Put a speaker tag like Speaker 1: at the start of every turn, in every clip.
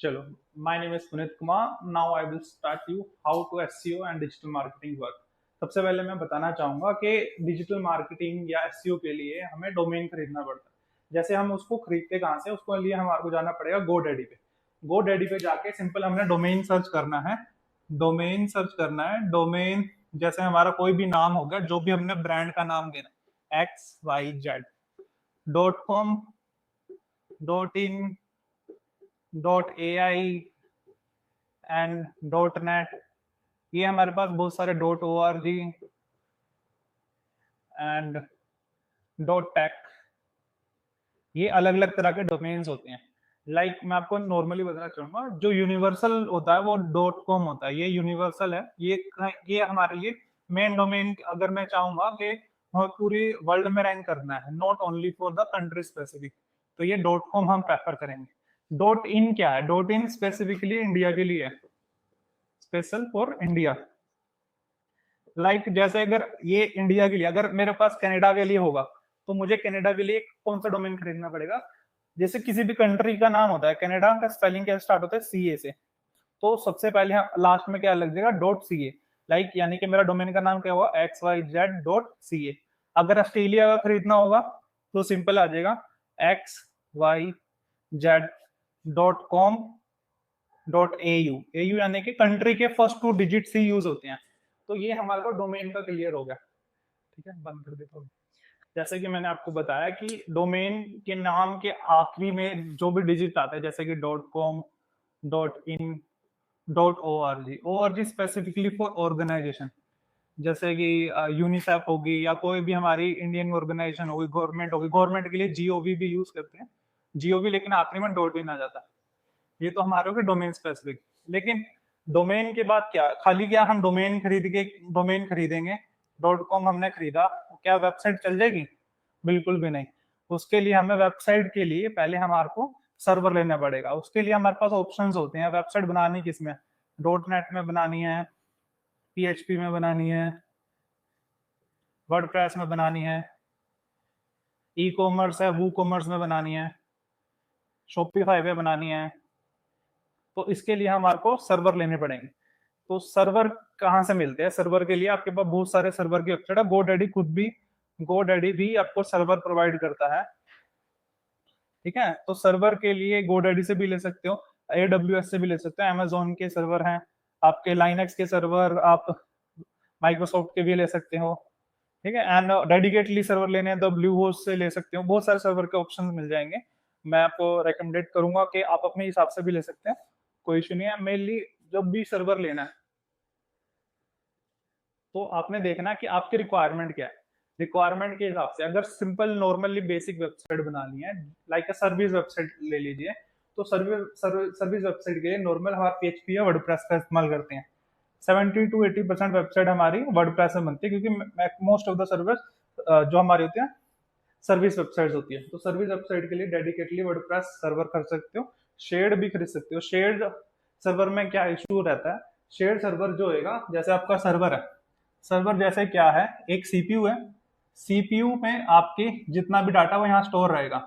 Speaker 1: चलो, my name is Puneet Kumar. Now I will start you how to SEO and digital marketing work. सबसे पहले मैं बताना चाहूंगा कि डिजिटल मार्केटिंग या एसईओ के लिए हमें डोमेन खरीदना पड़ता है। जैसे हम उसको खरीदते कहाँ से, उसको लिए हमारे को जाना पड़ेगा गोडैडी पे। गोडैडी पे जाके सिंपल हमने डोमेन सर्च करना है। डोमेन सर्च करना है। डोमेन जैसे हमारा कोई भी नाम हो गया, जो भी हमने ब्रांड का नाम देना है, XYZ.com, .in, .ai and .net। ये हमारे पास बहुत सारे .org एंड .tech, ये अलग अलग तरह के डोमेन्स होते हैं। मैं आपको नॉर्मली बताना चाहूंगा, जो यूनिवर्सल होता है वो .com होता है। ये यूनिवर्सल है। ये हमारे लिए मेन डोमेन, अगर मैं चाहूंगा कि हमें पूरी वर्ल्ड में रैंक करना है, not only for the country specific, तो ये .com हम प्रेफर करेंगे। .in क्या है? .in स्पेसिफिकली इंडिया के लिए है, स्पेशल फॉर इंडिया। जैसे अगर ये इंडिया के लिए, अगर मेरे पास कनाडा के लिए होगा, तो मुझे कनाडा के लिए कौन सा डोमेन खरीदना पड़ेगा? जैसे किसी भी कंट्री का नाम होता है, कनाडा का स्पेलिंग क्या स्टार्ट होता है? CA से, तो सबसे पहले लास्ट में क्या लग जाएगा? .ca। यानी कि मेरा डोमेन का नाम क्या हुआ? XYZ.ca। अगर ऑस्ट्रेलिया का खरीदना होगा तो सिंपल आ जाएगा XYZ.com.au। यानी कि कंट्री के फर्स्ट 2 डिजिट से यूज होते हैं। तो ये हमारे को डोमेन का क्लियर हो गया। ठीक है, बंद कर देता हूँ। जैसे कि मैंने आपको बताया कि डोमेन के नाम के आखिरी में जो भी डिजिट आता है, जैसे कि .com, .in, .org specifically for organization, जैसे कि यूनिसेफ होगी या कोई भी हमारी इंडियन ऑर्गेनाइजेशन होगी, गवर्नमेंट होगी। गवर्नमेंट के लिए GOV भी यूज करते हैं, GOV, लेकिन आखिरी में .in आ जाता है। ये तो हमारे हो गए डोमेन स्पेसिफिक। लेकिन डोमेन के बाद क्या? खाली क्या हम डोमेन खरीदेंगे? .com हमने खरीदा, क्या वेबसाइट चल जाएगी? बिल्कुल भी नहीं। उसके लिए हमें वेबसाइट के लिए पहले हमारे को सर्वर लेना पड़ेगा। उसके लिए हमारे पास ऑप्शंस होते हैं। वेबसाइट बनानी किसमें? .net में बनानी है, PHP में बनानी है, वर्डप्रेस में बनानी है, ई-कॉमर्स है, वूकॉमर्स में बनानी है, शॉपिफाई पे बनानी है। तो इसके लिए हमारे को सर्वर लेने पड़ेंगे। तो सर्वर कहाँ से मिलते हैं? सर्वर के लिए आपके पास बहुत सारे सर्वर की वेबसाइट है। गोडैडी भी आपको सर्वर प्रोवाइड करता है। ठीक है, तो सर्वर के लिए गोडैडी से भी ले सकते हो, AWS से भी ले सकते हो, Amazon के सर्वर हैं, आपके लाइनक्स के सर्वर आप माइक्रोसॉफ्ट के भी ले सकते हो। ठीक है, एंड डेडिकेटली सर्वर लेने हैं तो ब्लू होस्ट से ले सकते हो। बहुत सारे सर्वर के ऑप्शन मिल जाएंगे। मैं आपको रेकमेंडेड करूंगा कि आप अपने हिसाब से भी ले सकते हैं, कोई इशू नहीं है। मेनली जब भी सर्वर लेना है तो आपने देखना कि आपकी रिक्वायरमेंट क्या है। रिक्वायरमेंट के हिसाब से, अगर सिंपल नॉर्मली बेसिक वेबसाइट बनानी है, लाइक अ सर्विस वेबसाइट ले लीजिए, तो सर्विस वेबसाइट के लिए नॉर्मल हमारा PHP या वर्डप्रेस का इस्तेमाल करते हैं। 70 to 80% वेबसाइट हमारी वर्डप्रेस में बनती है, क्योंकि मोस्ट ऑफ द सर्विस जो हमारी होती है सर्विस वेबसाइट होती है। तो सर्विस वेबसाइट के लिए डेडिकेटली वर्डप्रेस सर्वर कर सकते हो। शेयर्ड भी खरीद सकते हो। शेयर्ड सर्वर में क्या इशू रहता है? शेयर्ड सर्वर जो होगा, जैसे आपका सर्वर है, सर्वर जैसे क्या है, एक CPU है, CPU में आपके जितना भी डाटा वो यहाँ स्टोर रहेगा।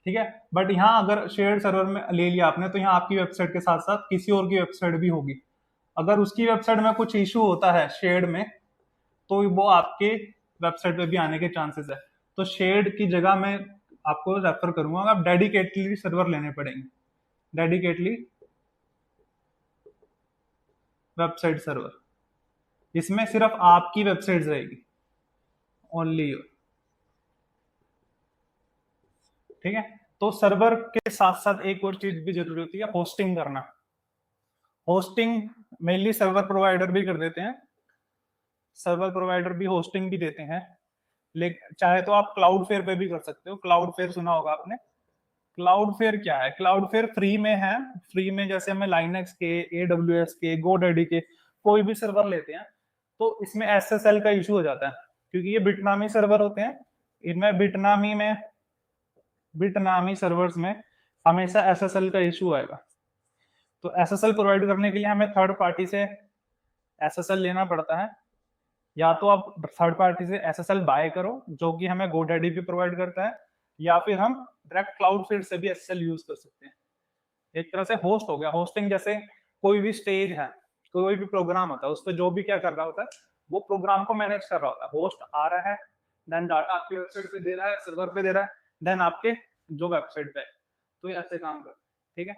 Speaker 1: ठीक है, बट यहाँ अगर शेयर्ड सर्वर में ले लिया आपने, तो यहाँ आपकी वेबसाइट के साथ साथ किसी और की वेबसाइट भी होगी। अगर उसकी वेबसाइट में कुछ इशू होता है शेयर्ड में, तो वो आपके वेबसाइट पे भी आने के चांसेस है। तो शेयर्ड की जगह मैं आपको रेफर करूंगा, आप डेडिकेटली सर्वर लेने पड़ेंगे। डेडिकेटली वेबसाइट सर्वर, इसमें सिर्फ आपकी वेबसाइट रहेगी, ओनली योर। ठीक है, तो सर्वर के साथ साथ एक और चीज भी जरूरी होती है, होस्टिंग करना। होस्टिंग मेनली सर्वर प्रोवाइडर भी कर देते हैं, सर्वर प्रोवाइडर भी होस्टिंग भी देते हैं। लेकिन चाहे तो आप क्लाउडफेयर पे भी कर सकते हो। क्लाउडफेयर सुना होगा आपने। क्लाउडफेयर क्या है? क्लाउडफेयर फ्री में है। फ्री में जैसे हमें लाइनक्स के, AWS के, गोडैडी के कोई भी सर्वर लेते हैं, तो इसमें SSL का इशू हो जाता है, क्योंकि ये बिटनामी सर्वर होते हैं। इनमें बिटनामी सर्वर्स में हमेशा SSL का इशू आएगा। तो SSL प्रोवाइड करने के लिए हमें थर्ड पार्टी से SSL लेना पड़ता है। या तो आप थर्ड पार्टी से SSL बाय करो, जो कि हमें गोडैडी भी प्रोवाइड करता है, या फिर हम डायरेक्ट क्लाउडफेयर से भी SSL यूज कर सकते हैं। एक तरह से होस्ट हो गया। होस्टिंग जैसे कोई भी स्टेज है, कोई भी प्रोग्राम होता है, उस पर जो भी क्या कर रहा होता है, वो प्रोग्राम को मैनेज कर रहा होता है। होस्ट आ रहा है, देन डाटा आपकी वेबसाइट पे दे रहा है, सर्वर पे दे रहा है, देन आपके जो वेबसाइट पे है। तो ये ऐसे काम कर, ठीक है।